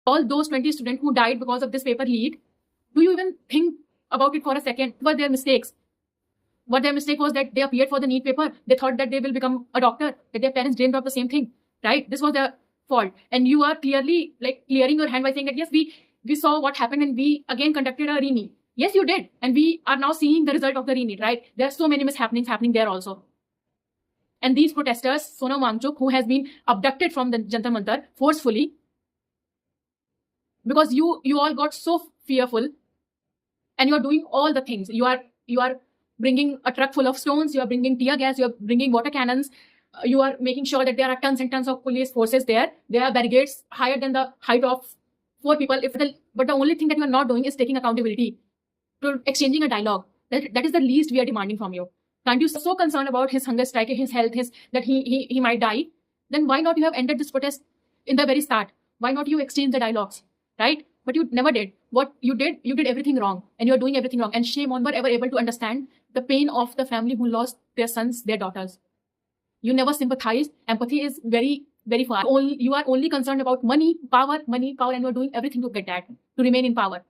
all those 20 students who died because of this paper leak, do you even think about it for a second? What were their mistakes? What their mistake was that they appeared for the NEET paper. They thought that they will become a doctor, that their parents dreamed of the same thing, right? This was their fault. And you are clearly like clearing your hand by saying that, yes, we saw what happened and we again conducted a re-NEET. Yes, you did. And we are now seeing the result of the re-NEET, right? There are so many mishappenings happening there also. And these protesters, Sonam Wangchuk, who has been abducted from the Jantar Mantar forcefully, because you all got so fearful, and you are doing all the things. You are bringing a truck full of stones, you are bringing tear gas, you are bringing water cannons, you are making sure that there are tons and tons of police forces there. There are barricades higher than the height of 4 people. But the only thing that you are not doing is taking accountability, to exchanging a dialogue. That is the least we are demanding from you. Can't you so concerned about his hunger strike, his health, that he might die? Then why not you have ended this protest in the very start? Why not you exchange the dialogues, right? But you never did. What you did everything wrong, and you are doing everything wrong. And shame on whoever able to understand the pain of the family who lost their sons, their daughters. You never sympathize. Empathy is very, very far. You are only concerned about money, power, and you are doing everything to get that, to remain in power.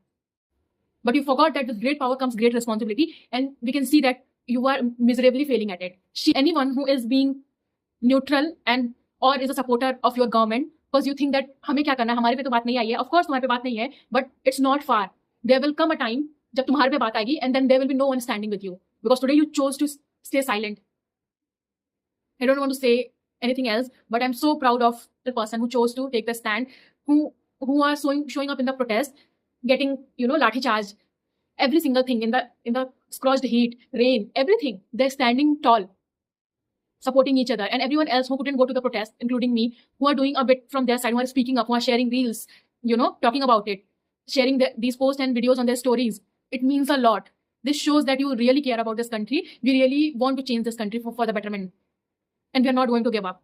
But you forgot that with great power comes great responsibility, and we can see that you are miserably failing at it. Anyone who is being neutral and or is a supporter of your government, because you think that हमें क्या करना है, हमारे पे तो बात नहीं आई है. Of course तुम्हारे पे बात नहीं है, but it's not far. There will come a time जब तुम्हारे पे बात आएगी, and then there will be no one standing with you, because today you chose to stay silent. I don't want to say anything else, but I'm so proud of the person who chose to take the stand, who are showing up in the protest, getting lathi charged, every single thing in the scorched heat, rain, everything. They're standing tall, supporting each other, and everyone else who couldn't go to the protest, including me, who are doing a bit from their side, who are speaking up, who are sharing reels, talking about it, sharing these posts and videos on their stories. It means a lot. This shows that you really care about this country. We really want to change this country for the betterment. And we are not going to give up.